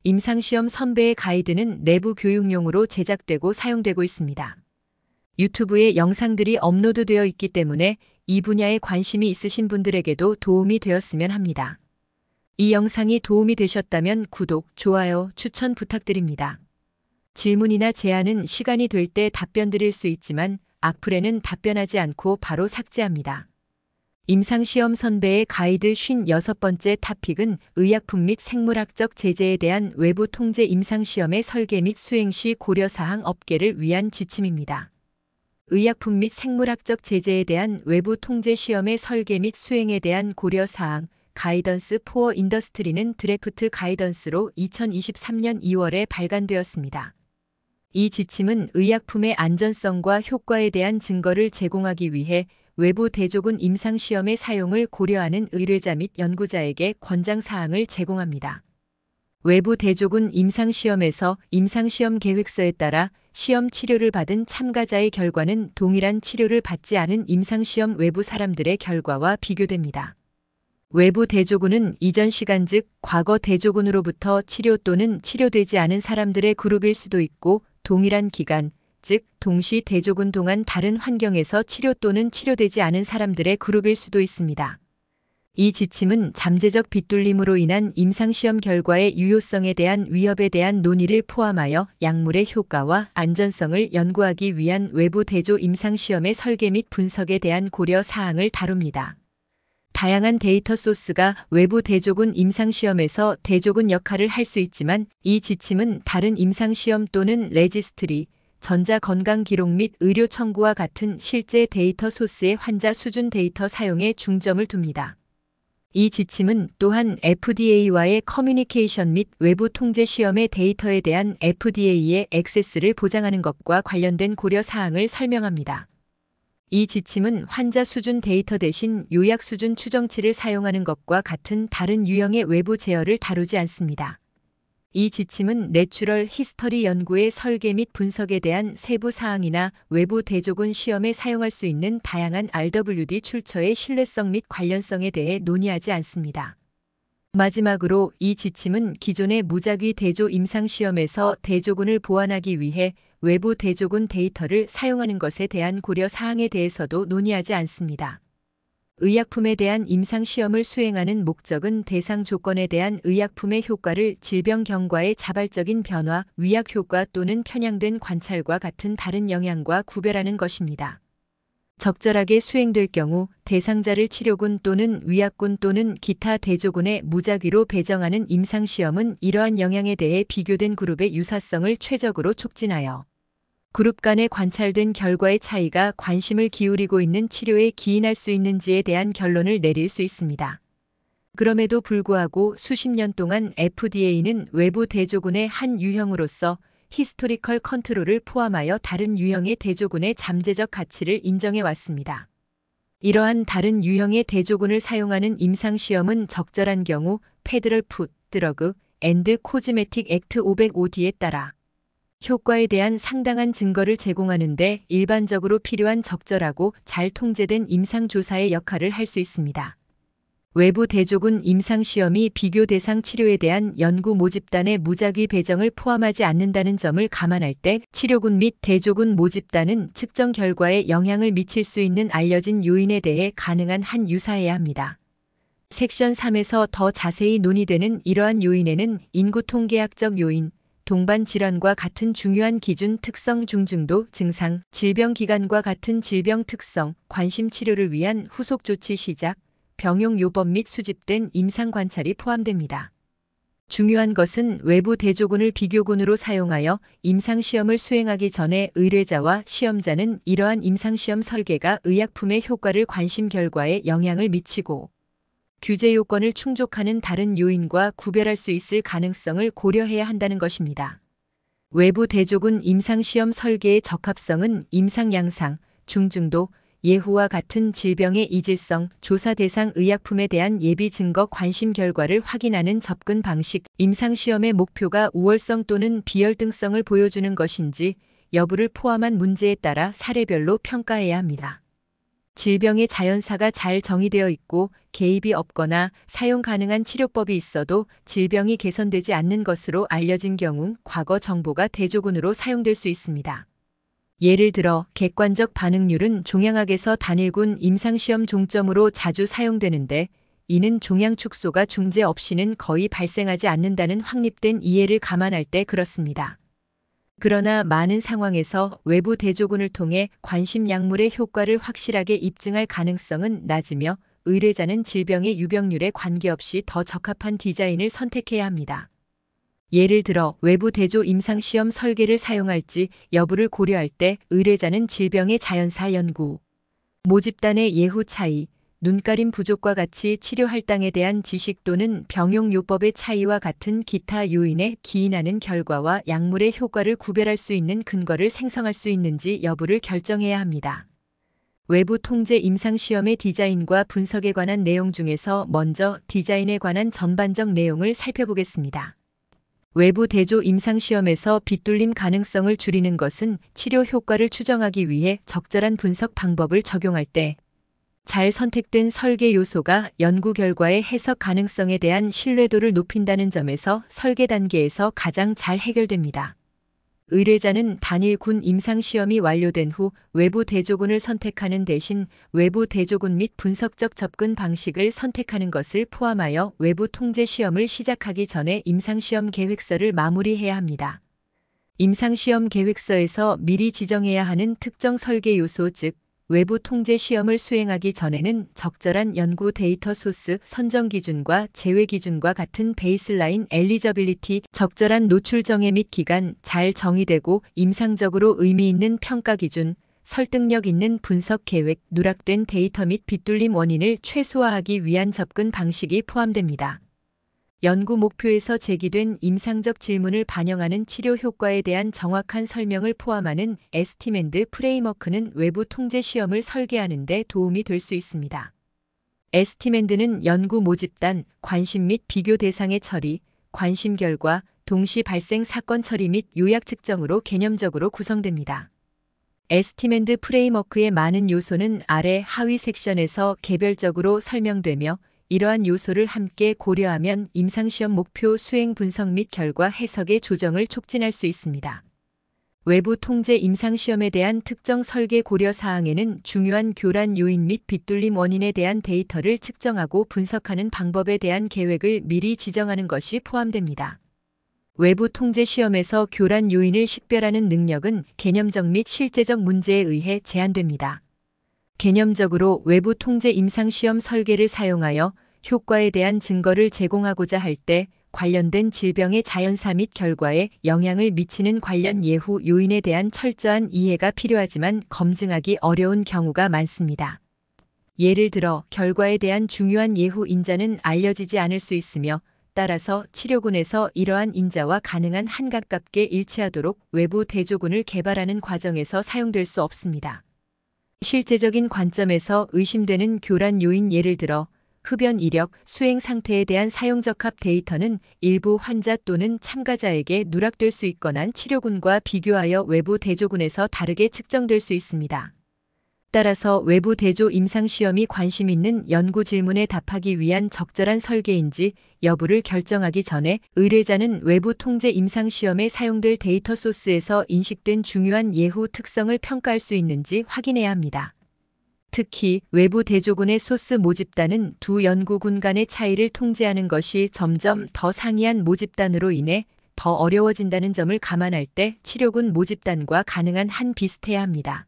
임상시험 선배의 가이드는 내부 교육용으로 제작되고 사용되고 있습니다. 유튜브에 영상들이 업로드되어 있기 때문에 이 분야에 관심이 있으신 분들에게도 도움이 되었으면 합니다. 이 영상이 도움이 되셨다면 구독, 좋아요, 추천 부탁드립니다. 질문이나 제안은 시간이 될 때 답변 드릴 수 있지만 악플에는 답변하지 않고 바로 삭제합니다. 임상시험 선배의 가이드 56번째 토픽은 의약품 및 생물학적 제재에 대한 외부 통제 임상시험의 설계 및 수행 시 고려사항 업계를 위한 지침입니다. 의약품 및 생물학적 제재에 대한 외부 통제 시험의 설계 및 수행에 대한 고려사항 가이던스 포어 인더스트리는 드래프트 가이던스로 2023년 2월에 발간되었습니다. 이 지침은 의약품의 안전성과 효과에 대한 증거를 제공하기 위해 외부 대조군 임상시험의 사용을 고려하는 의뢰자 및 연구자에게 권장사항을 제공합니다. 외부 대조군 임상시험에서 임상시험 계획서에 따라 시험 치료를 받은 참가자의 결과는 동일한 치료를 받지 않은 임상시험 외부 사람들의 결과와 비교됩니다. 외부 대조군은 이전 시간 즉 과거 대조군으로부터 치료 또는 치료되지 않은 사람들의 그룹일 수도 있고 동일한 기간, 즉 동시 대조군 동안 다른 환경에서 치료 또는 치료되지 않은 사람들의 그룹일 수도 있습니다. 이 지침은 잠재적 빗둘림으로 인한 임상시험 결과의 유효성에 대한 위협에 대한 논의를 포함하여 약물의 효과와 안전성을 연구하기 위한 외부 대조 임상시험의 설계 및 분석에 대한 고려 사항을 다룹니다. 다양한 데이터 소스가 외부 대조군 임상시험에서 대조군 역할을 할 수 있지만 이 지침은 다른 임상시험 또는 레지스트리, 전자건강기록 및 의료 청구와 같은 실제 데이터 소스의 환자 수준 데이터 사용에 중점을 둡니다. 이 지침은 또한 FDA와의 커뮤니케이션 및 외부 통제 시험의 데이터에 대한 FDA의 액세스를 보장하는 것과 관련된 고려 사항을 설명합니다. 이 지침은 환자 수준 데이터 대신 요약 수준 추정치를 사용하는 것과 같은 다른 유형의 외부 제어를 다루지 않습니다. 이 지침은 내추럴 히스터리 연구의 설계 및 분석에 대한 세부 사항이나 외부 대조군 시험에 사용할 수 있는 다양한 RWD 출처의 신뢰성 및 관련성에 대해 논의하지 않습니다. 마지막으로 이 지침은 기존의 무작위 대조 임상시험에서 대조군을 보완하기 위해 외부 대조군 데이터를 사용하는 것에 대한 고려 사항에 대해서도 논의하지 않습니다. 의약품에 대한 임상시험을 수행하는 목적은 대상 조건에 대한 의약품의 효과를 질병 경과의 자발적인 변화, 위약 효과 또는 편향된 관찰과 같은 다른 영향과 구별하는 것입니다. 적절하게 수행될 경우 대상자를 치료군 또는 위약군 또는 기타 대조군의 무작위로 배정하는 임상시험은 이러한 영향에 대해 비교된 그룹의 유사성을 최적으로 촉진하여 그룹 간의 관찰된 결과의 차이가 관심을 기울이고 있는 치료에 기인할 수 있는지에 대한 결론을 내릴 수 있습니다. 그럼에도 불구하고 수십 년 동안 FDA는 외부 대조군의 한 유형으로서 히스토리컬 컨트롤을 포함하여 다른 유형의 대조군의 잠재적 가치를 인정해 왔습니다. 이러한 다른 유형의 대조군을 사용하는 임상시험은 적절한 경우 페더럴 푸드, 드러그, 앤드 코즈메틱 액트 505D에 따라 효과에 대한 상당한 증거를 제공하는데 일반적으로 필요한 적절하고 잘 통제된 임상조사의 역할을 할 수 있습니다. 외부 대조군 임상시험이 비교 대상 치료에 대한 연구 모집단의 무작위 배정을 포함하지 않는다는 점을 감안할 때 치료군 및 대조군 모집단은 측정 결과에 영향을 미칠 수 있는 알려진 요인에 대해 가능한 한 유사해야 합니다. 섹션 3에서 더 자세히 논의되는 이러한 요인에는 인구통계학적 요인, 동반 질환과 같은 중요한 기준 특성 중증도 증상, 질병 기간과 같은 질병 특성, 관심 치료를 위한 후속 조치 시작, 병용 요법 및 수집된 임상 관찰이 포함됩니다. 중요한 것은 외부 대조군을 비교군으로 사용하여 임상시험을 수행하기 전에 의뢰자와 시험자는 이러한 임상시험 설계가 의약품의 효과를 관심 결과에 영향을 미치고 규제 요건을 충족하는 다른 요인과 구별할 수 있을 가능성을 고려해야 한다는 것입니다. 외부 대조군 임상시험 설계의 적합성은 임상 양상, 중증도, 예후와 같은 질병의 이질성, 조사 대상 의약품에 대한 예비 증거 관심 결과를 확인하는 접근 방식, 임상시험의 목표가 우월성 또는 비열등성을 보여주는 것인지 여부를 포함한 문제에 따라 사례별로 평가해야 합니다. 질병의 자연사가 잘 정의되어 있고 개입이 없거나 사용 가능한 치료법이 있어도 질병이 개선되지 않는 것으로 알려진 경우 과거 정보가 대조군으로 사용될 수 있습니다. 예를 들어 객관적 반응률은 종양학에서 단일군 임상시험 종점으로 자주 사용되는데 이는 종양 축소가 중재 없이는 거의 발생하지 않는다는 확립된 이해를 감안할 때 그렇습니다. 그러나 많은 상황에서 외부 대조군을 통해 관심 약물의 효과를 확실하게 입증할 가능성은 낮으며 의뢰자는 질병의 유병률에 관계없이 더 적합한 디자인을 선택해야 합니다. 예를 들어 외부 대조 임상시험 설계를 사용할지 여부를 고려할 때 의뢰자는 질병의 자연사 연구, 모집단의 예후 차이, 눈가림 부족과 같이 치료 할당에 대한 지식 또는 병용요법의 차이와 같은 기타 요인에 기인하는 결과와 약물의 효과를 구별할 수 있는 근거를 생성할 수 있는지 여부를 결정해야 합니다. 외부 통제 임상시험의 디자인과 분석에 관한 내용 중에서 먼저 디자인에 관한 전반적 내용을 살펴보겠습니다. 외부 대조 임상시험에서 빗둘림 가능성을 줄이는 것은 치료 효과를 추정하기 위해 적절한 분석 방법을 적용할 때 잘 선택된 설계 요소가 연구 결과의 해석 가능성에 대한 신뢰도를 높인다는 점에서 설계 단계에서 가장 잘 해결됩니다. 의뢰자는 단일군 임상시험이 완료된 후 외부 대조군을 선택하는 대신 외부 대조군 및 분석적 접근 방식을 선택하는 것을 포함하여 외부 통제 시험을 시작하기 전에 임상시험 계획서를 마무리해야 합니다. 임상시험 계획서에서 미리 지정해야 하는 특정 설계 요소 즉 외부 통제 시험을 수행하기 전에는 적절한 연구 데이터 소스 선정 기준과 제외 기준과 같은 베이슬라인 엘리저빌리티, 적절한 노출 정해 및 기간, 잘 정의되고 임상적으로 의미 있는 평가 기준, 설득력 있는 분석 계획, 누락된 데이터 및 빗둘림 원인을 최소화하기 위한 접근 방식이 포함됩니다. 연구 목표에서 제기된 임상적 질문을 반영하는 치료 효과에 대한 정확한 설명을 포함하는 에스티멘트 프레임워크는 외부 통제 시험을 설계하는 데 도움이 될 수 있습니다. 에스티멘트는 연구 모집단, 관심 및 비교 대상의 처리, 관심 결과, 동시 발생 사건 처리 및 요약 측정으로 개념적으로 구성됩니다. 에스티멘트 프레임워크의 많은 요소는 아래 하위 섹션에서 개별적으로 설명되며 이러한 요소를 함께 고려하면 임상시험 목표 수행 분석 및 결과 해석의 조정을 촉진할 수 있습니다. 외부 통제 임상시험에 대한 특정 설계 고려 사항에는 중요한 교란 요인 및 빗둘림 원인에 대한 데이터를 측정하고 분석하는 방법에 대한 계획을 미리 지정하는 것이 포함됩니다. 외부 통제 시험에서 교란 요인을 식별하는 능력은 개념적 및 실제적 문제에 의해 제한됩니다. 개념적으로 외부 통제 임상시험 설계를 사용하여 효과에 대한 증거를 제공하고자 할 때 관련된 질병의 자연사 및 결과에 영향을 미치는 관련 예후 요인에 대한 철저한 이해가 필요하지만 검증하기 어려운 경우가 많습니다. 예를 들어 결과에 대한 중요한 예후 인자는 알려지지 않을 수 있으며 따라서 치료군에서 이러한 인자와 가능한 한 가깝게 일치하도록 외부 대조군을 개발하는 과정에서 사용될 수 없습니다. 실제적인 관점에서 의심되는 교란 요인 예를 들어 흡연 이력, 수행 상태에 대한 사용 적합 데이터는 일부 환자 또는 참가자에게 누락될 수 있거나 치료군과 비교하여 외부 대조군에서 다르게 측정될 수 있습니다. 따라서 외부 대조 임상시험이 관심 있는 연구 질문에 답하기 위한 적절한 설계인지 여부를 결정하기 전에 의뢰자는 외부 통제 임상시험에 사용될 데이터 소스에서 인식된 중요한 예후 특성을 평가할 수 있는지 확인해야 합니다. 특히 외부 대조군의 소스 모집단은 두 연구군 간의 차이를 통제하는 것이 점점 더 상이한 모집단으로 인해 더 어려워진다는 점을 감안할 때 치료군 모집단과 가능한 한 비슷해야 합니다.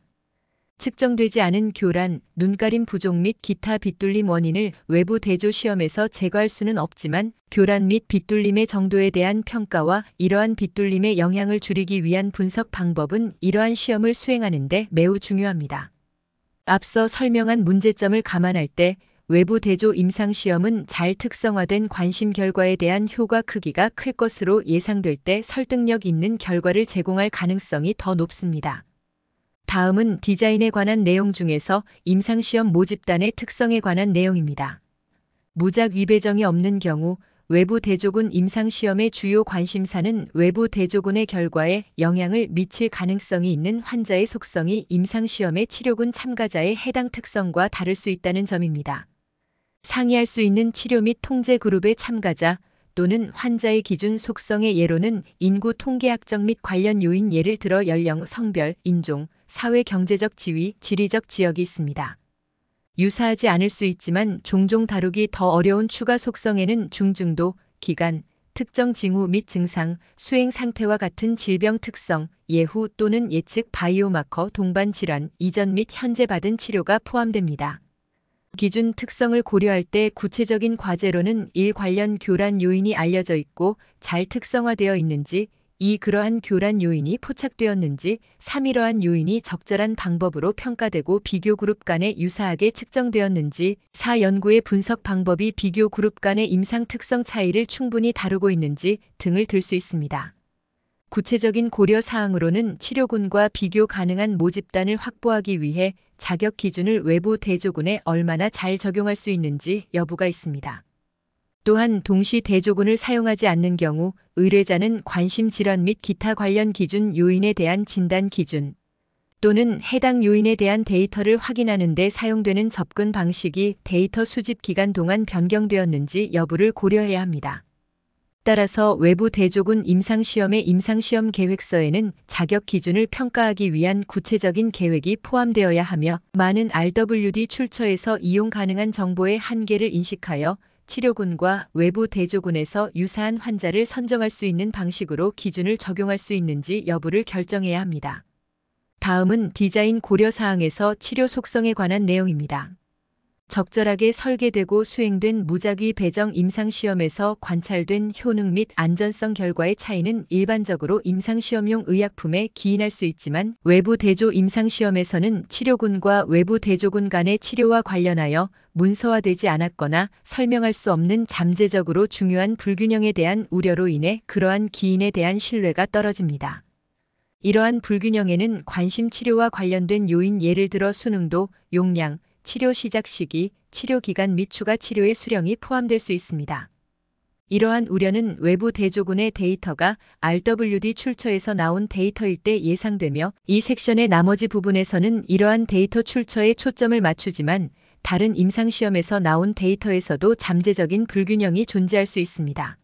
측정되지 않은 교란, 눈가림 부족 및 기타 빗둘림 원인을 외부 대조 시험에서 제거할 수는 없지만 교란 및 빗둘림의 정도에 대한 평가와 이러한 빗둘림의 영향을 줄이기 위한 분석 방법은 이러한 시험을 수행하는 데 매우 중요합니다. 앞서 설명한 문제점을 감안할 때 외부 대조 임상시험은 잘 특성화된 관심 결과에 대한 효과 크기가 클 것으로 예상될 때 설득력 있는 결과를 제공할 가능성이 더 높습니다. 다음은 디자인에 관한 내용 중에서 임상시험 모집단의 특성에 관한 내용입니다. 무작 위배정이 없는 경우 외부 대조군 임상시험의 주요 관심사는 외부 대조군의 결과에 영향을 미칠 가능성이 있는 환자의 속성이 임상시험의 치료군 참가자의 해당 특성과 다를 수 있다는 점입니다. 상의할 수 있는 치료 및 통제 그룹의 참가자 또는 환자의 기준 속성의 예로는 인구 통계학적 및 관련 요인 예를 들어 연령, 성별, 인종, 사회 경제적 지위, 지리적 지역이 있습니다. 유사하지 않을 수 있지만 종종 다루기 더 어려운 추가 속성에는 중증도, 기간, 특정 징후 및 증상, 수행 상태와 같은 질병 특성, 예후 또는 예측 바이오마커 동반 질환, 이전 및 현재 받은 치료가 포함됩니다. 기준 특성을 고려할 때 구체적인 과제로는 1. 관련 교란 요인이 알려져 있고 잘 특성화되어 있는지, 2. 그러한 교란 요인이 포착되었는지, 3. 이러한 요인이 적절한 방법으로 평가되고 비교 그룹 간에 유사하게 측정되었는지, 4. 연구의 분석 방법이 비교 그룹 간의 임상 특성 차이를 충분히 다루고 있는지 등을 들 수 있습니다. 구체적인 고려 사항으로는 치료군과 비교 가능한 모집단을 확보하기 위해 자격 기준을 외부 대조군에 얼마나 잘 적용할 수 있는지 여부가 있습니다. 또한 동시 대조군을 사용하지 않는 경우 의뢰자는 관심 질환 및 기타 관련 기준 요인에 대한 진단 기준 또는 해당 요인에 대한 데이터를 확인하는 데 사용되는 접근 방식이 데이터 수집 기간 동안 변경되었는지 여부를 고려해야 합니다. 따라서 외부 대조군 임상시험의 임상시험 계획서에는 자격 기준을 평가하기 위한 구체적인 계획이 포함되어야 하며 많은 RWD 출처에서 이용 가능한 정보의 한계를 인식하여 치료군과 외부 대조군에서 유사한 환자를 선정할 수 있는 방식으로 기준을 적용할 수 있는지 여부를 결정해야 합니다. 다음은 디자인 고려사항에서 치료 속성에 관한 내용입니다. 적절하게 설계되고 수행된 무작위 배정 임상시험에서 관찰된 효능 및 안전성 결과의 차이는 일반적으로 임상시험용 의약품에 기인할 수 있지만 외부 대조 임상시험에서는 치료군과 외부 대조군 간의 치료와 관련하여 문서화되지 않았거나 설명할 수 없는 잠재적으로 중요한 불균형에 대한 우려로 인해 그러한 기인에 대한 신뢰가 떨어집니다. 이러한 불균형에는 관심 치료와 관련된 요인 예를 들어 수능도, 용량, 치료 시작 시기, 치료 기간 및 추가 치료의 수령이 포함될 수 있습니다. 이러한 우려는 외부 대조군의 데이터가 RWD 출처에서 나온 데이터일 때 예상되며 이 섹션의 나머지 부분에서는 이러한 데이터 출처에 초점을 맞추지만 다른 임상시험에서 나온 데이터에서도 잠재적인 불균형이 존재할 수 있습니다.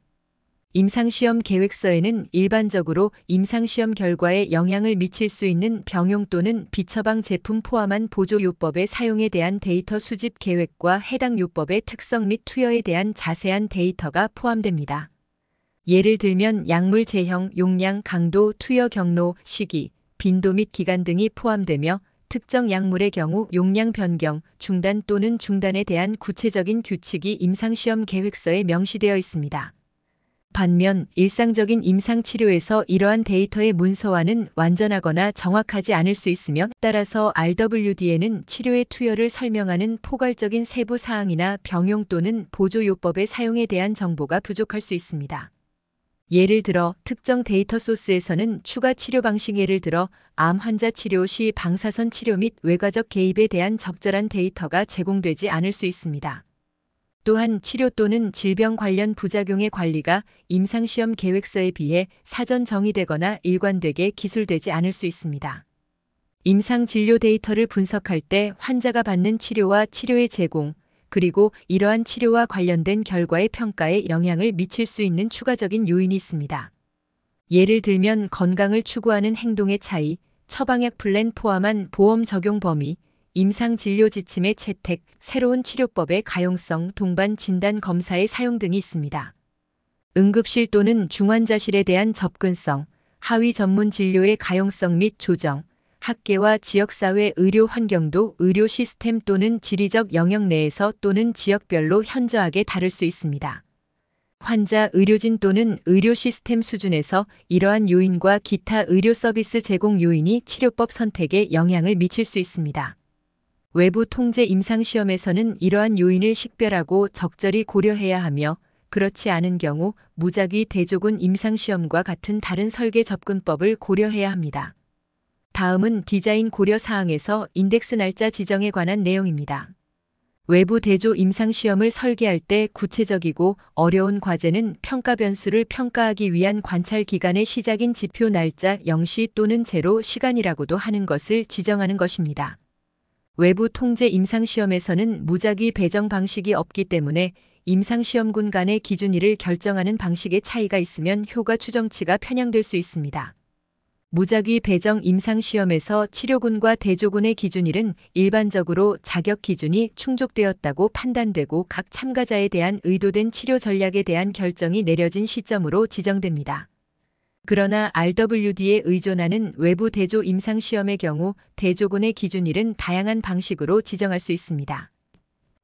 임상시험 계획서에는 일반적으로 임상시험 결과에 영향을 미칠 수 있는 병용 또는 비처방 제품 포함한 보조요법의 사용에 대한 데이터 수집 계획과 해당 요법의 특성 및 투여에 대한 자세한 데이터가 포함됩니다. 예를 들면 약물 제형, 용량, 강도, 투여 경로, 시기, 빈도 및 기간 등이 포함되며 특정 약물의 경우 용량 변경, 중단 또는 중단에 대한 구체적인 규칙이 임상시험 계획서에 명시되어 있습니다. 반면 일상적인 임상치료에서 이러한 데이터의 문서화는 완전하거나 정확하지 않을 수 있으며 따라서 RWD에는 치료의 투여를 설명하는 포괄적인 세부 사항이나 병용 또는 보조요법의 사용에 대한 정보가 부족할 수 있습니다. 예를 들어 특정 데이터 소스에서는 추가 치료 방식 예를 들어 암 환자 치료 시 방사선 치료 및 외과적 개입에 대한 적절한 데이터가 제공되지 않을 수 있습니다. 또한 치료 또는 질병 관련 부작용의 관리가 임상시험 계획서에 비해 사전 정의되거나 일관되게 기술되지 않을 수 있습니다. 임상 진료 데이터를 분석할 때 환자가 받는 치료와 치료의 제공, 그리고 이러한 치료와 관련된 결과의 평가에 영향을 미칠 수 있는 추가적인 요인이 있습니다. 예를 들면 건강을 추구하는 행동의 차이, 처방약 플랜 포함한 보험 적용 범위, 임상 진료 지침의 채택, 새로운 치료법의 가용성, 동반 진단 검사의 사용 등이 있습니다. 응급실 또는 중환자실에 대한 접근성, 하위 전문 진료의 가용성 및 조정, 학계와 지역사회 의료 환경도 의료 시스템 또는 지리적 영역 내에서 또는 지역별로 현저하게 다를 수 있습니다. 환자, 의료진 또는 의료 시스템 수준에서 이러한 요인과 기타 의료 서비스 제공 요인이 치료법 선택에 영향을 미칠 수 있습니다. 외부 통제 임상시험에서는 이러한 요인을 식별하고 적절히 고려해야 하며 그렇지 않은 경우 무작위 대조군 임상시험과 같은 다른 설계 접근법을 고려해야 합니다. 다음은 디자인 고려 사항에서 인덱스 날짜 지정에 관한 내용입니다. 외부 대조 임상시험을 설계할 때 구체적이고 어려운 과제는 평가 변수를 평가하기 위한 관찰 기간의 시작인 지표 날짜 0시 또는 0 시간이라고도 하는 것을 지정하는 것입니다. 외부 통제 임상시험에서는 무작위 배정 방식이 없기 때문에 임상시험군 간의 기준일을 결정하는 방식의 차이가 있으면 효과 추정치가 편향될 수 있습니다. 무작위 배정 임상시험에서 치료군과 대조군의 기준일은 일반적으로 자격 기준이 충족되었다고 판단되고 각 참가자에 대한 의도된 치료 전략에 대한 결정이 내려진 시점으로 지정됩니다. 그러나 RWD에 의존하는 외부 대조 임상시험의 경우 대조군의 기준일은 다양한 방식으로 지정할 수 있습니다.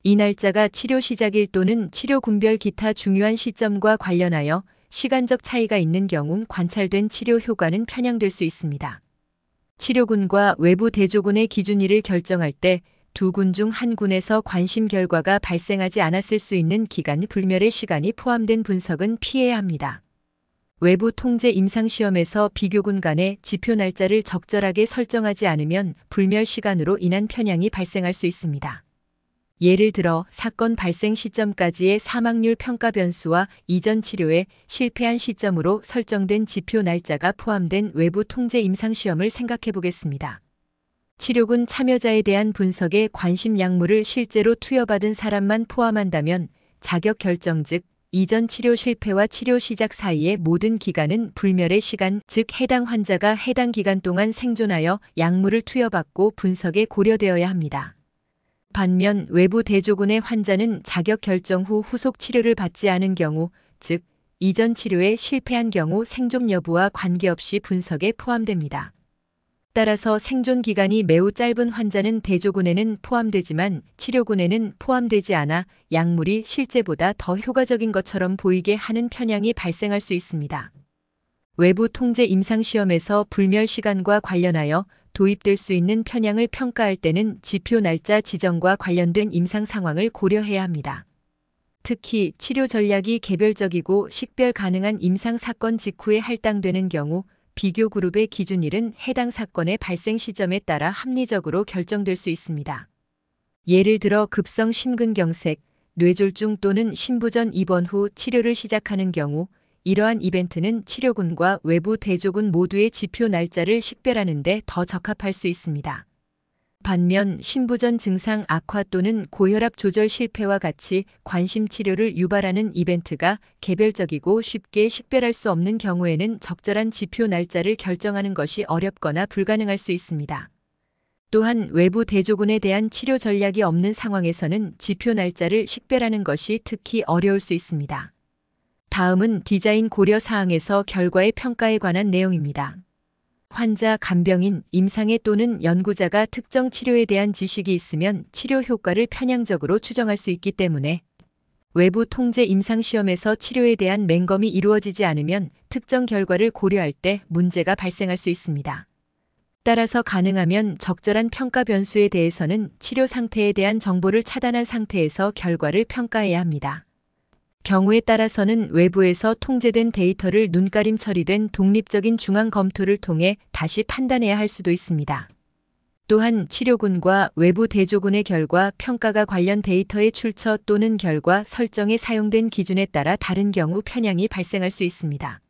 이 날짜가 치료 시작일 또는 치료 군별 기타 중요한 시점과 관련하여 시간적 차이가 있는 경우 관찰된 치료 효과는 편향될 수 있습니다. 치료군과 외부 대조군의 기준일을 결정할 때 두 군 중 한 군에서 관심 결과가 발생하지 않았을 수 있는 기간 불멸의 시간이 포함된 분석은 피해야 합니다. 외부 통제 임상시험에서 비교군 간의 지표 날짜를 적절하게 설정하지 않으면 불멸 시간으로 인한 편향이 발생할 수 있습니다. 예를 들어 사건 발생 시점까지의 사망률 평가 변수와 이전 치료에 실패한 시점으로 설정된 지표 날짜가 포함된 외부 통제 임상시험을 생각해 보겠습니다. 치료군 참여자에 대한 분석에 관심 약물을 실제로 투여받은 사람만 포함한다면 자격 결정 즉 이전 치료 실패와 치료 시작 사이의 모든 기간은 불멸의 시간, 즉 해당 환자가 해당 기간 동안 생존하여 약물을 투여받고 분석에 고려되어야 합니다. 반면 외부 대조군의 환자는 자격 결정 후 후속 치료를 받지 않은 경우, 즉 이전 치료에 실패한 경우 생존 여부와 관계없이 분석에 포함됩니다. 따라서 생존 기간이 매우 짧은 환자는 대조군에는 포함되지만 치료군에는 포함되지 않아 약물이 실제보다 더 효과적인 것처럼 보이게 하는 편향이 발생할 수 있습니다. 외부 통제 임상시험에서 불멸 시간과 관련하여 도입될 수 있는 편향을 평가할 때는 지표 날짜 지정과 관련된 임상 상황을 고려해야 합니다. 특히 치료 전략이 개별적이고 식별 가능한 임상 사건 직후에 할당되는 경우 비교 그룹의 기준일은 해당 사건의 발생 시점에 따라 합리적으로 결정될 수 있습니다. 예를 들어 급성 심근경색, 뇌졸중 또는 심부전 입원 후 치료를 시작하는 경우 이러한 이벤트는 치료군과 외부 대조군 모두의 지표 날짜를 식별하는 데 더 적합할 수 있습니다. 반면 심부전 증상 악화 또는 고혈압 조절 실패와 같이 관심 치료를 유발하는 이벤트가 개별적이고 쉽게 식별할 수 없는 경우에는 적절한 지표 날짜를 결정하는 것이 어렵거나 불가능할 수 있습니다. 또한 외부 대조군에 대한 치료 전략이 없는 상황에서는 지표 날짜를 식별하는 것이 특히 어려울 수 있습니다. 다음은 디자인 고려 사항에서 결과의 평가에 관한 내용입니다. 환자, 간병인, 임상의 또는 연구자가 특정 치료에 대한 지식이 있으면 치료 효과를 편향적으로 추정할 수 있기 때문에 외부 통제 임상시험에서 치료에 대한 맹검이 이루어지지 않으면 특정 결과를 고려할 때 문제가 발생할 수 있습니다. 따라서 가능하면 적절한 평가 변수에 대해서는 치료 상태에 대한 정보를 차단한 상태에서 결과를 평가해야 합니다. 경우에 따라서는 외부에서 통제된 데이터를 눈가림 처리된 독립적인 중앙 검토를 통해 다시 판단해야 할 수도 있습니다. 또한 치료군과 외부 대조군의 결과 평가가 관련 데이터의 출처 또는 결과 설정에 사용된 기준에 따라 다른 경우 편향이 발생할 수 있습니다.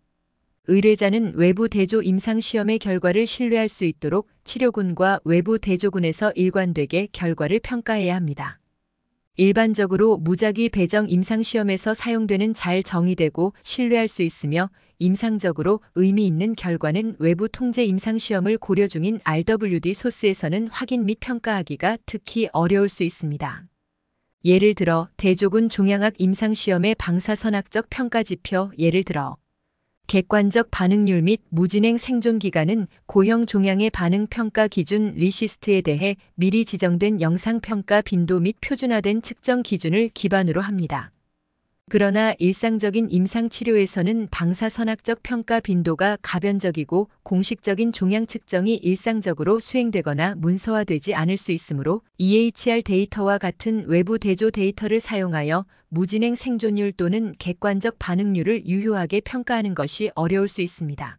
의뢰자는 외부 대조 임상시험의 결과를 신뢰할 수 있도록 치료군과 외부 대조군에서 일관되게 결과를 평가해야 합니다. 일반적으로 무작위 배정 임상시험에서 사용되는 잘 정의되고 신뢰할 수 있으며 임상적으로 의미 있는 결과는 외부 통제 임상시험을 고려 중인 RWD 소스에서는 확인 및 평가하기가 특히 어려울 수 있습니다. 예를 들어 대조군 종양학 임상시험의 방사선학적 평가지표 예를 들어 객관적 반응률 및 무진행 생존 기간은 고형 종양의 반응 평가 기준 리시스트에 대해 미리 지정된 영상 평가 빈도 및 표준화된 측정 기준을 기반으로 합니다. 그러나 일상적인 임상 치료에서는 방사선학적 평가 빈도가 가변적이고 공식적인 종양 측정이 일상적으로 수행되거나 문서화되지 않을 수 있으므로 EHR 데이터와 같은 외부 대조 데이터를 사용하여 무진행 생존율 또는 객관적 반응률을 유효하게 평가하는 것이 어려울 수 있습니다.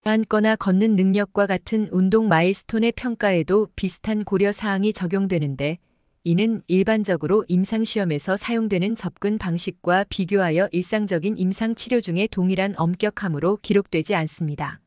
앉거나 걷는 능력과 같은 운동 마일스톤의 평가에도 비슷한 고려 사항이 적용되는데 이는 일반적으로 임상시험에서 사용되는 접근 방식과 비교하여 일상적인 임상치료 중에 동일한 엄격함으로 기록되지 않습니다.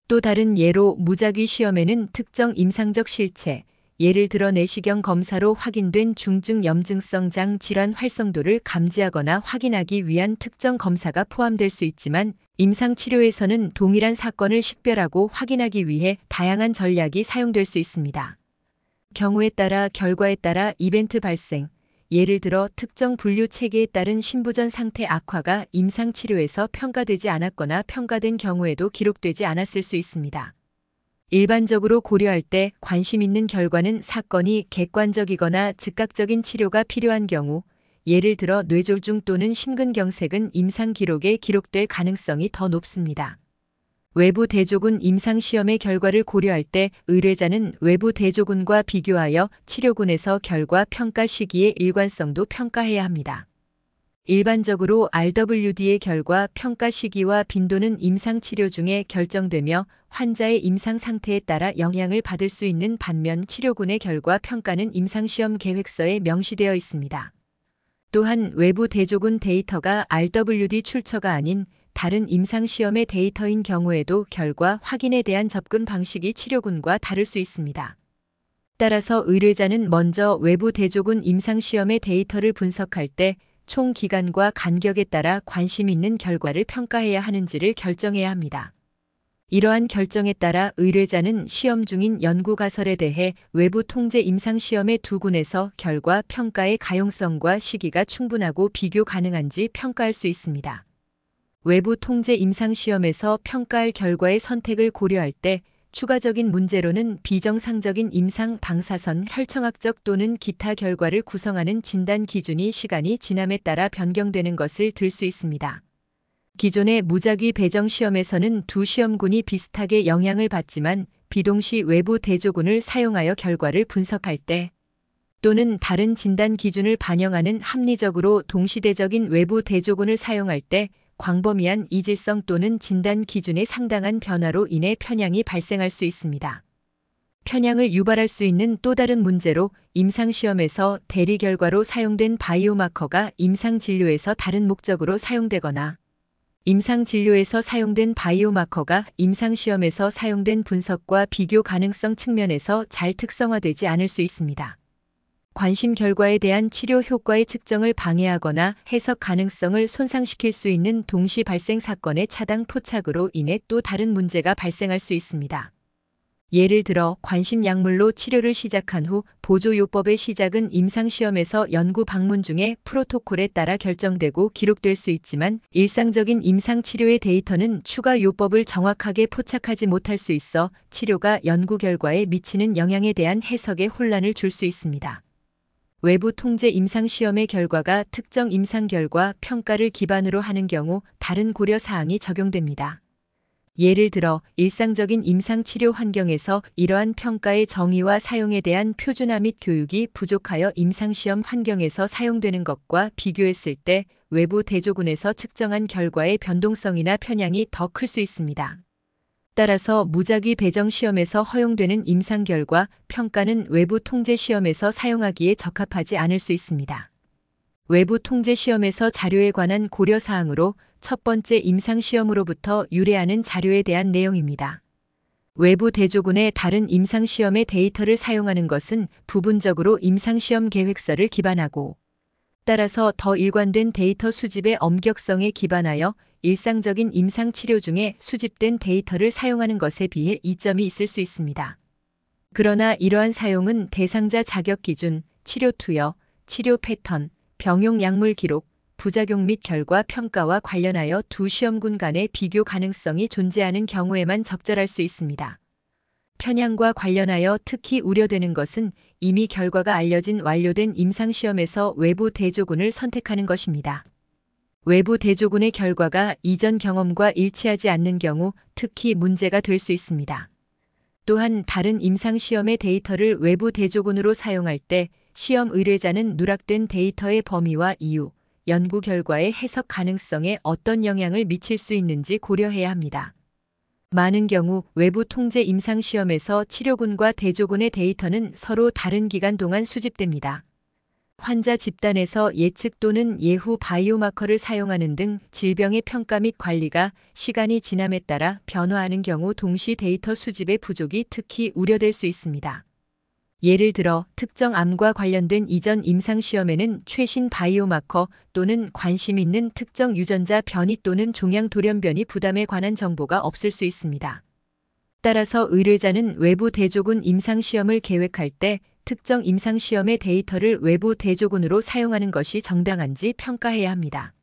또 다른 예로 무작위 시험에는 특정 임상적 실체, 예를 들어 내시경 검사로 확인된 중증 염증성 장 질환 활성도를 감지하거나 확인하기 위한 특정 검사가 포함될 수 있지만 임상치료에서는 동일한 사건을 식별하고 확인하기 위해 다양한 전략이 사용될 수 있습니다. 경우에 따라 결과에 따라 이벤트 발생, 예를 들어 특정 분류 체계에 따른 신부전 상태 악화가 임상치료에서 평가되지 않았거나 평가된 경우에도 기록되지 않았을 수 있습니다. 일반적으로 고려할 때 관심 있는 결과는 사건이 객관적이거나 즉각적인 치료가 필요한 경우, 예를 들어 뇌졸중 또는 심근경색은 임상 기록에 기록될 가능성이 더 높습니다. 외부 대조군 임상시험의 결과를 고려할 때 의뢰자는 외부 대조군과 비교하여 치료군에서 결과 평가 시기의 일관성도 평가해야 합니다. 일반적으로 RWD의 결과 평가 시기와 빈도는 임상치료 중에 결정되며 환자의 임상 상태에 따라 영향을 받을 수 있는 반면 치료군의 결과 평가는 임상시험 계획서에 명시되어 있습니다. 또한 외부 대조군 데이터가 RWD 출처가 아닌 다른 임상시험의 데이터인 경우에도 결과 확인에 대한 접근 방식이 치료군과 다를 수 있습니다. 따라서 의뢰자는 먼저 외부 대조군 임상시험의 데이터를 분석할 때 총 기간과 간격에 따라 관심 있는 결과를 평가해야 하는지를 결정해야 합니다. 이러한 결정에 따라 의뢰자는 시험 중인 연구가설에 대해 외부 통제 임상시험의 두 군에서 결과 평가의 가용성과 시기가 충분하고 비교 가능한지 평가할 수 있습니다. 외부 통제 임상시험에서 평가할 결과의 선택을 고려할 때 추가적인 문제로는 비정상적인 임상 방사선 혈청학적 또는 기타 결과를 구성하는 진단 기준이 시간이 지남에 따라 변경되는 것을 들 수 있습니다. 기존의 무작위 배정 시험에서는 두 시험군이 비슷하게 영향을 받지만 비동시 외부 대조군을 사용하여 결과를 분석할 때 또는 다른 진단 기준을 반영하는 합리적으로 동시대적인 외부 대조군을 사용할 때 광범위한 이질성 또는 진단 기준의 상당한 변화로 인해 편향이 발생할 수 있습니다. 편향을 유발할 수 있는 또 다른 문제로 임상시험에서 대리 결과로 사용된 바이오마커가 임상진료에서 다른 목적으로 사용되거나 임상진료에서 사용된 바이오마커가 임상시험에서 사용된 분석과 비교 가능성 측면에서 잘 특성화되지 않을 수 있습니다. 관심 결과에 대한 치료 효과의 측정을 방해하거나 해석 가능성을 손상시킬 수 있는 동시 발생 사건의 차당 포착으로 인해 또 다른 문제가 발생할 수 있습니다. 예를 들어 관심 약물로 치료를 시작한 후 보조요법의 시작은 임상시험에서 연구 방문 중에 프로토콜에 따라 결정되고 기록될 수 있지만 일상적인 임상치료의 데이터는 추가 요법을 정확하게 포착하지 못할 수 있어 치료가 연구 결과에 미치는 영향에 대한 해석에 혼란을 줄 수 있습니다. 외부 통제 임상시험의 결과가 특정 임상 결과 평가를 기반으로 하는 경우 다른 고려 사항이 적용됩니다. 예를 들어 일상적인 임상치료 환경에서 이러한 평가의 정의와 사용에 대한 표준화 및 교육이 부족하여 임상시험 환경에서 사용되는 것과 비교했을 때 외부 대조군에서 측정한 결과의 변동성이나 편향이 더 클 수 있습니다. 따라서 무작위 배정 시험에서 허용되는 임상 결과 평가는 외부 통제 시험에서 사용하기에 적합하지 않을 수 있습니다. 외부 통제 시험에서 자료에 관한 고려 사항으로 첫 번째 임상 시험으로부터 유래하는 자료에 대한 내용입니다. 외부 대조군의 다른 임상 시험의 데이터를 사용하는 것은 부분적으로 임상 시험 계획서를 기반하고 따라서 더 일관된 데이터 수집의 엄격성에 기반하여 일상적인 임상 치료 중에 수집된 데이터를 사용하는 것에 비해 이점이 있을 수 있습니다. 그러나 이러한 사용은 대상자 자격 기준, 치료 투여, 치료 패턴, 병용 약물 기록, 부작용 및 결과 평가와 관련하여 두 시험군 간의 비교 가능성이 존재하는 경우에만 적절할 수 있습니다. 편향과 관련하여 특히 우려되는 것은 이미 결과가 알려진 완료된 임상시험에서 외부 대조군을 선택하는 것입니다. 외부 대조군의 결과가 이전 경험과 일치하지 않는 경우 특히 문제가 될 수 있습니다. 또한 다른 임상시험의 데이터를 외부 대조군으로 사용할 때 시험 의뢰자는 누락된 데이터의 범위와 이유, 연구 결과의 해석 가능성에 어떤 영향을 미칠 수 있는지 고려해야 합니다. 많은 경우 외부 통제 임상시험에서 치료군과 대조군의 데이터는 서로 다른 기간 동안 수집됩니다. 환자 집단에서 예측 또는 예후 바이오마커를 사용하는 등 질병의 평가 및 관리가 시간이 지남에 따라 변화하는 경우 동시 데이터 수집의 부족이 특히 우려될 수 있습니다. 예를 들어 특정 암과 관련된 이전 임상시험에는 최신 바이오마커 또는 관심 있는 특정 유전자 변이 또는 종양 돌연변이 부담에 관한 정보가 없을 수 있습니다. 따라서 의뢰자는 외부 대조군 임상시험을 계획할 때 특정 임상시험의 데이터를 외부 대조군으로 사용하는 것이 정당한지 평가해야 합니다.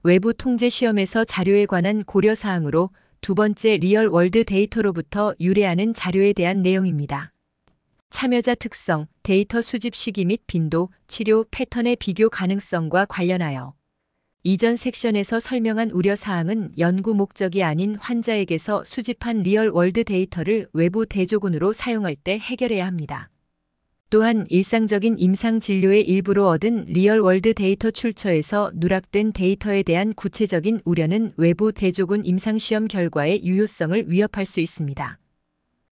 외부 통제시험에서 자료에 관한 고려사항으로 두 번째 리얼월드 데이터로부터 유래하는 자료에 대한 내용입니다. 참여자 특성, 데이터 수집 시기 및 빈도, 치료 패턴의 비교 가능성과 관련하여 이전 섹션에서 설명한 우려사항은 연구 목적이 아닌 환자에게서 수집한 리얼월드 데이터를 외부 대조군으로 사용할 때 해결해야 합니다. 또한 일상적인 임상진료의 일부로 얻은 리얼월드 데이터 출처에서 누락된 데이터에 대한 구체적인 우려는 외부 대조군 임상시험 결과의 유효성을 위협할 수 있습니다.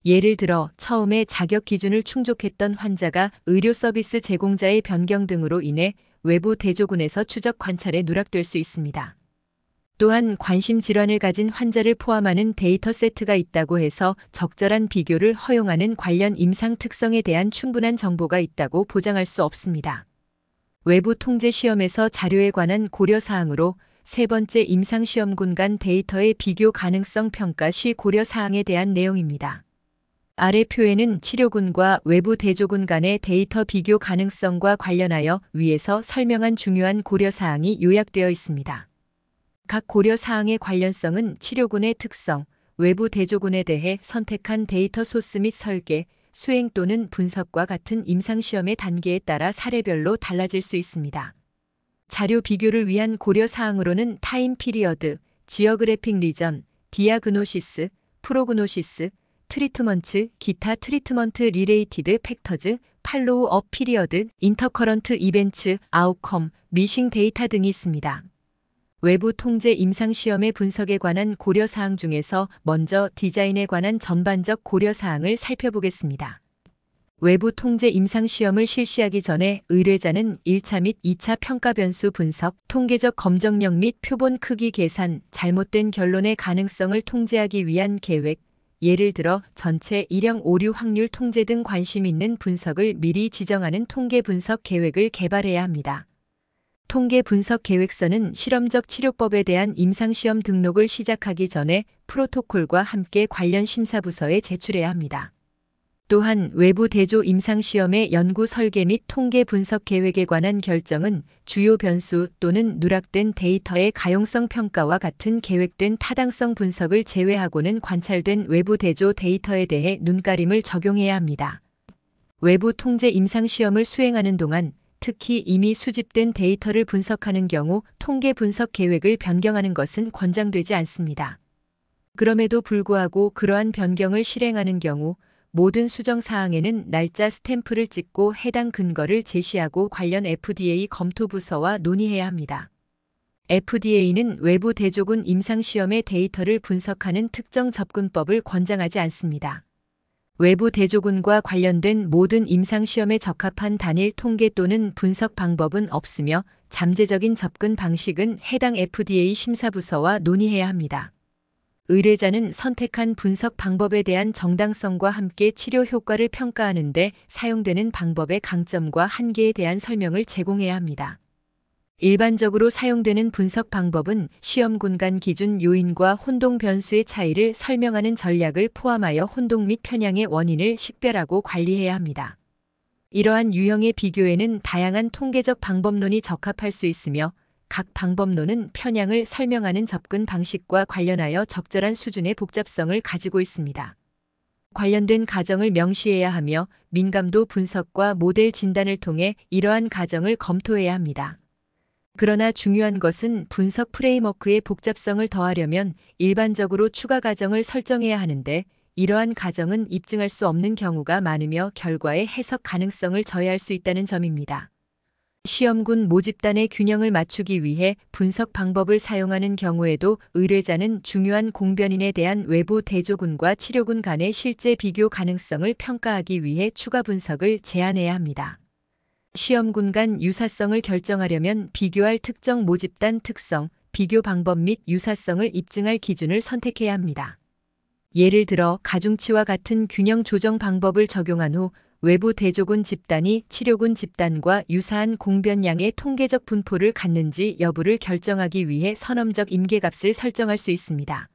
예를 들어 처음에 자격 기준을 충족했던 환자가 의료 서비스 제공자의 변경 등으로 인해 외부 대조군에서 추적 관찰에 누락될 수 있습니다. 또한 관심 질환을 가진 환자를 포함하는 데이터 세트가 있다고 해서 적절한 비교를 허용하는 관련 임상 특성에 대한 충분한 정보가 있다고 보장할 수 없습니다. 외부 통제 시험에서 자료에 관한 고려사항으로 세 번째 임상시험군 간 데이터의 비교 가능성 평가 시 고려사항에 대한 내용입니다. 아래 표에는 치료군과 외부 대조군 간의 데이터 비교 가능성과 관련하여 위에서 설명한 중요한 고려사항이 요약되어 있습니다. 각 고려사항의 관련성은 치료군의 특성, 외부 대조군에 대해 선택한 데이터 소스 및 설계, 수행 또는 분석과 같은 임상시험의 단계에 따라 사례별로 달라질 수 있습니다. 자료 비교를 위한 고려사항으로는 타임 피리어드, 지어그래픽 리전, 디아그노시스, 프로그노시스, 트리트먼트, 기타 트리트먼트 리레이티드 팩터즈, 팔로우업 피리어드, 인터커런트 이벤츠, 아웃컴, 미싱 데이터 등이 있습니다. 외부 통제 임상시험의 분석에 관한 고려사항 중에서 먼저 디자인에 관한 전반적 고려사항을 살펴보겠습니다. 외부 통제 임상시험을 실시하기 전에 의뢰자는 1차 및 2차 평가 변수 분석, 통계적 검정력 및 표본 크기 계산, 잘못된 결론의 가능성을 통제하기 위한 계획, 예를 들어 전체 일형 오류 확률 통제 등 관심 있는 분석을 미리 지정하는 통계 분석 계획을 개발해야 합니다. 통계 분석 계획서는 실험적 치료법에 대한 임상시험 등록을 시작하기 전에 프로토콜과 함께 관련 심사부서에 제출해야 합니다. 또한 외부 대조 임상시험의 연구 설계 및 통계 분석 계획에 관한 결정은 주요 변수 또는 누락된 데이터의 가용성 평가와 같은 계획된 타당성 분석을 제외하고는 관찰된 외부 대조 데이터에 대해 눈가림을 적용해야 합니다. 외부 통제 임상시험을 수행하는 동안 특히 이미 수집된 데이터를 분석하는 경우 통계 분석 계획을 변경하는 것은 권장되지 않습니다. 그럼에도 불구하고 그러한 변경을 실행하는 경우 모든 수정 사항에는 날짜 스탬프를 찍고 해당 근거를 제시하고 관련 FDA 검토 부서와 논의해야 합니다. FDA는 외부 대조군 임상시험의 데이터를 분석하는 특정 접근법을 권장하지 않습니다. 외부 대조군과 관련된 모든 임상시험에 적합한 단일 통계 또는 분석 방법은 없으며 잠재적인 접근 방식은 해당 FDA 심사부서와 논의해야 합니다. 의뢰자는 선택한 분석 방법에 대한 정당성과 함께 치료 효과를 평가하는 데 사용되는 방법의 강점과 한계에 대한 설명을 제공해야 합니다. 일반적으로 사용되는 분석 방법은 시험군 간 기준 요인과 혼동 변수의 차이를 설명하는 전략을 포함하여 혼동 및 편향의 원인을 식별하고 관리해야 합니다. 이러한 유형의 비교에는 다양한 통계적 방법론이 적합할 수 있으며 각 방법론은 편향을 설명하는 접근 방식과 관련하여 적절한 수준의 복잡성을 가지고 있습니다. 관련된 가정을 명시해야 하며 민감도 분석과 모델 진단을 통해 이러한 가정을 검토해야 합니다. 그러나 중요한 것은 분석 프레임워크의 복잡성을 더하려면 일반적으로 추가 가정을 설정해야 하는데 이러한 가정은 입증할 수 없는 경우가 많으며 결과의 해석 가능성을 저해할 수 있다는 점입니다. 시험군 모집단의 균형을 맞추기 위해 분석 방법을 사용하는 경우에도 의뢰자는 중요한 공변인에 대한 외부 대조군과 치료군 간의 실제 비교 가능성을 평가하기 위해 추가 분석을 제안해야 합니다. 시험군 간 유사성을 결정하려면 비교할 특정 모집단 특성, 비교 방법 및 유사성을 입증할 기준을 선택해야 합니다. 예를 들어 가중치와 같은 균형 조정 방법을 적용한 후 외부 대조군 집단이 치료군 집단과 유사한 공변량의 통계적 분포를 갖는지 여부를 결정하기 위해 선험적 임계값을 설정할 수 있습니다.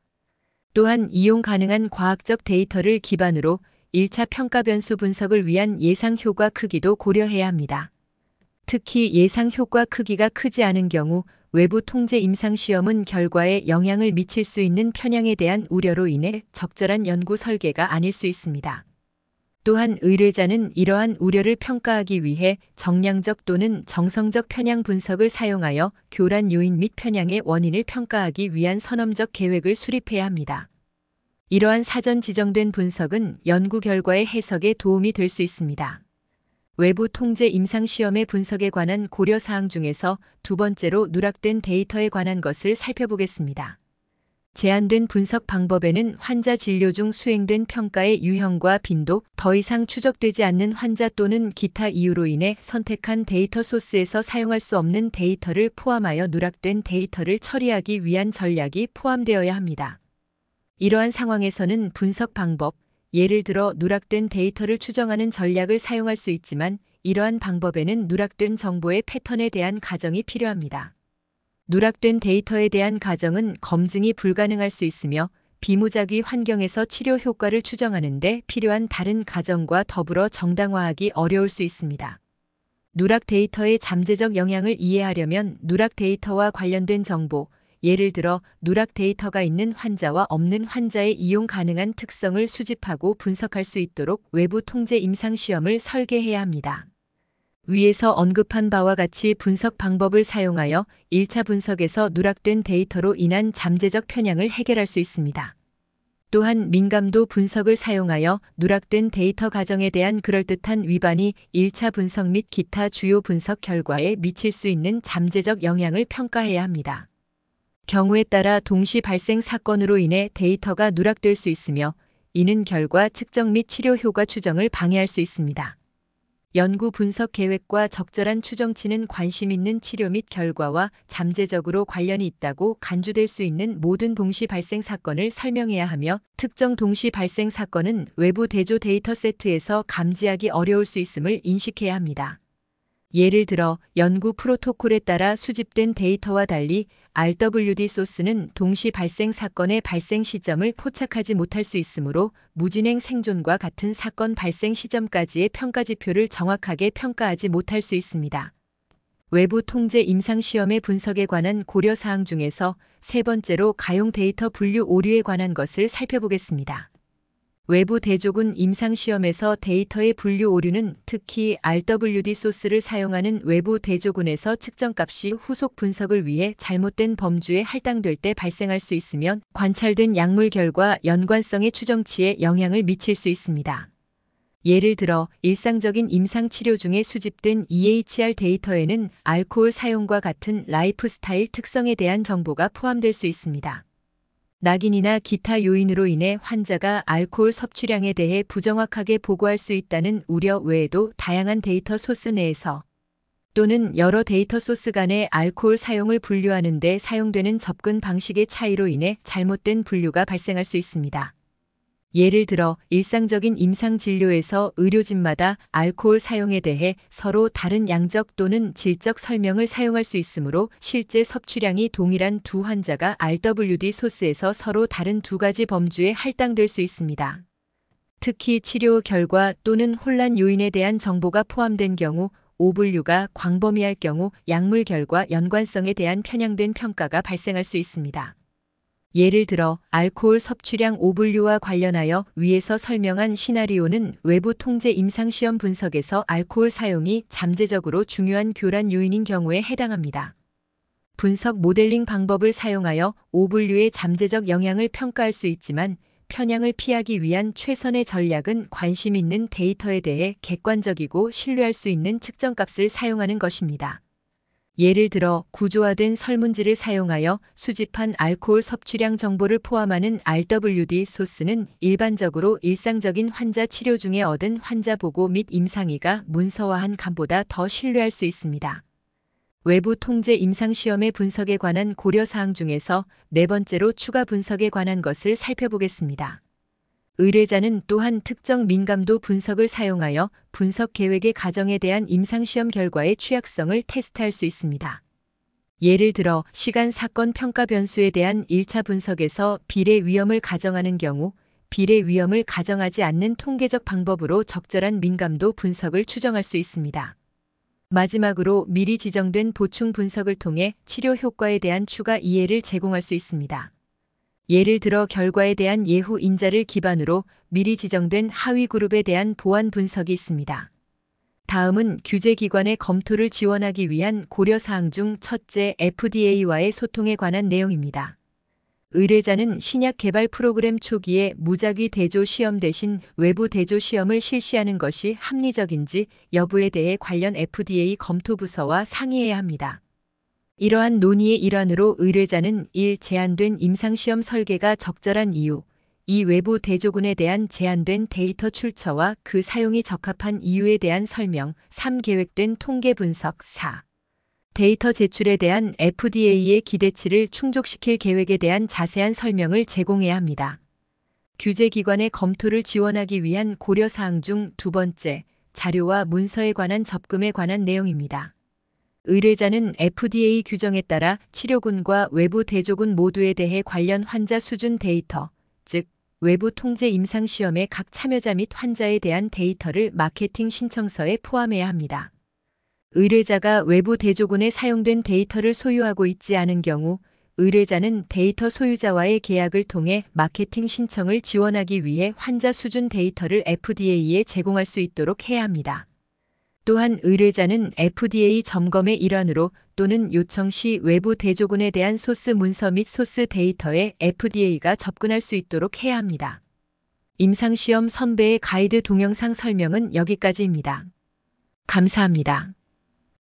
또한 이용 가능한 과학적 데이터를 기반으로 1차 평가 변수 분석을 위한 예상 효과 크기도 고려해야 합니다. 특히 예상 효과 크기가 크지 않은 경우 외부 통제 임상시험은 결과에 영향을 미칠 수 있는 편향에 대한 우려로 인해 적절한 연구 설계가 아닐 수 있습니다. 또한 의뢰자는 이러한 우려를 평가하기 위해 정량적 또는 정성적 편향 분석을 사용하여 교란 요인 및 편향의 원인을 평가하기 위한 선험적 계획을 수립해야 합니다. 이러한 사전 지정된 분석은 연구 결과의 해석에 도움이 될 수 있습니다. 외부 통제 임상시험의 분석에 관한 고려사항 중에서 두 번째로 누락된 데이터에 관한 것을 살펴보겠습니다. 제한된 분석 방법에는 환자 진료 중 수행된 평가의 유형과 빈도, 더 이상 추적되지 않는 환자 또는 기타 이유로 인해 선택한 데이터 소스에서 사용할 수 없는 데이터를 포함하여 누락된 데이터를 처리하기 위한 전략이 포함되어야 합니다. 이러한 상황에서는 분석 방법, 예를 들어 누락된 데이터를 추정하는 전략을 사용할 수 있지만 이러한 방법에는 누락된 정보의 패턴에 대한 가정이 필요합니다. 누락된 데이터에 대한 가정은 검증이 불가능할 수 있으며 비무작위 환경에서 치료 효과를 추정하는 데 필요한 다른 가정과 더불어 정당화하기 어려울 수 있습니다. 누락 데이터의 잠재적 영향을 이해하려면 누락 데이터와 관련된 정보, 예를 들어 누락 데이터가 있는 환자와 없는 환자의 이용 가능한 특성을 수집하고 분석할 수 있도록 외부 통제 임상시험을 설계해야 합니다. 위에서 언급한 바와 같이 분석 방법을 사용하여 1차 분석에서 누락된 데이터로 인한 잠재적 편향을 해결할 수 있습니다. 또한 민감도 분석을 사용하여 누락된 데이터 가정에 대한 그럴듯한 위반이 1차 분석 및 기타 주요 분석 결과에 미칠 수 있는 잠재적 영향을 평가해야 합니다. 경우에 따라 동시 발생 사건으로 인해 데이터가 누락될 수 있으며 이는 결과 측정 및 치료 효과 추정을 방해할 수 있습니다. 연구 분석 계획과 적절한 추정치는 관심 있는 치료 및 결과와 잠재적으로 관련이 있다고 간주될 수 있는 모든 동시 발생 사건을 설명해야 하며 특정 동시 발생 사건은 외부 대조 데이터 세트에서 감지하기 어려울 수 있음을 인식해야 합니다. 예를 들어 연구 프로토콜에 따라 수집된 데이터와 달리 RWD 소스는 동시 발생 사건의 발생 시점을 포착하지 못할 수 있으므로 무진행 생존과 같은 사건 발생 시점까지의 평가 지표를 정확하게 평가하지 못할 수 있습니다. 외부 통제 임상시험의 분석에 관한 고려사항 중에서 세 번째로 가용 데이터 분류 오류에 관한 것을 살펴보겠습니다. 외부 대조군 임상시험에서 데이터의 분류 오류는 특히 RWD 소스를 사용하는 외부 대조군에서 측정값이 후속 분석을 위해 잘못된 범주에 할당될 때 발생할 수 있으며 관찰된 약물 결과 연관성의 추정치에 영향을 미칠 수 있습니다. 예를 들어 일상적인 임상치료 중에 수집된 EHR 데이터에는 알코올 사용과 같은 라이프 스타일 특성에 대한 정보가 포함될 수 있습니다. 낙인이나 기타 요인으로 인해 환자가 알코올 섭취량에 대해 부정확하게 보고할 수 있다는 우려 외에도 다양한 데이터 소스 내에서 또는 여러 데이터 소스 간의 알코올 사용을 분류하는 데 사용되는 접근 방식의 차이로 인해 잘못된 분류가 발생할 수 있습니다. 예를 들어 일상적인 임상 진료에서 의료진마다 알코올 사용에 대해 서로 다른 양적 또는 질적 설명을 사용할 수 있으므로 실제 섭취량이 동일한 두 환자가 RWD 소스에서 서로 다른 두 가지 범주에 할당될 수 있습니다. 특히 치료 결과 또는 혼란 요인에 대한 정보가 포함된 경우 오분류가 광범위할 경우 약물 결과 연관성에 대한 편향된 평가가 발생할 수 있습니다. 예를 들어 알코올 섭취량 오분류와 관련하여 위에서 설명한 시나리오는 외부 통제 임상시험 분석에서 알코올 사용이 잠재적으로 중요한 교란 요인인 경우에 해당합니다. 분석 모델링 방법을 사용하여 오분류의 잠재적 영향을 평가할 수 있지만 편향을 피하기 위한 최선의 전략은 관심 있는 데이터에 대해 객관적이고 신뢰할 수 있는 측정값을 사용하는 것입니다. 예를 들어 구조화된 설문지를 사용하여 수집한 알코올 섭취량 정보를 포함하는 RWD 소스는 일반적으로 일상적인 환자 치료 중에 얻은 환자 보고 및 임상의가 문서화한 감보다 더 신뢰할 수 있습니다. 외부 통제 임상시험의 분석에 관한 고려사항 중에서 네 번째로 추가 분석에 관한 것을 살펴보겠습니다. 의뢰자는 또한 특정 민감도 분석을 사용하여 분석 계획의 가정에 대한 임상시험 결과의 취약성을 테스트할 수 있습니다. 예를 들어 시간 사건 평가 변수에 대한 1차 분석에서 비례 위험을 가정하는 경우 비례 위험을 가정하지 않는 통계적 방법으로 적절한 민감도 분석을 추정할 수 있습니다. 마지막으로 미리 지정된 보충 분석을 통해 치료 효과에 대한 추가 이해를 제공할 수 있습니다. 예를 들어 결과에 대한 예후 인자를 기반으로 미리 지정된 하위 그룹에 대한 보완 분석이 있습니다. 다음은 규제기관의 검토를 지원하기 위한 고려사항 중 첫째, FDA와의 소통에 관한 내용입니다. 의뢰자는 신약 개발 프로그램 초기에 무작위 대조 시험 대신 외부 대조 시험을 실시하는 것이 합리적인지 여부에 대해 관련 FDA 검토 부서와 상의해야 합니다. 이러한 논의의 일환으로 의뢰자는 1. 제한된 임상시험 설계가 적절한 이유, 2. 외부 대조군에 대한 제한된 데이터 출처와 그 사용이 적합한 이유에 대한 설명, 3. 계획된 통계 분석, 4. 데이터 제출에 대한 FDA의 기대치를 충족시킬 계획에 대한 자세한 설명을 제공해야 합니다. 규제기관의 검토를 지원하기 위한 고려사항 중 두 번째, 자료와 문서에 관한 접근에 관한 내용입니다. 의뢰자는 FDA 규정에 따라 치료군과 외부 대조군 모두에 대해 관련 환자 수준 데이터, 즉 외부 통제 임상시험의 각 참여자 및 환자에 대한 데이터를 마케팅 신청서에 포함해야 합니다. 의뢰자가 외부 대조군에 사용된 데이터를 소유하고 있지 않은 경우 의뢰자는 데이터 소유자와의 계약을 통해 마케팅 신청을 지원하기 위해 환자 수준 데이터를 FDA에 제공할 수 있도록 해야 합니다. 또한 의뢰자는 FDA 점검의 일환으로 또는 요청 시 외부 대조군에 대한 소스 문서 및 소스 데이터에 FDA가 접근할 수 있도록 해야 합니다. 임상시험 선배의 가이드 동영상 설명은 여기까지입니다. 감사합니다.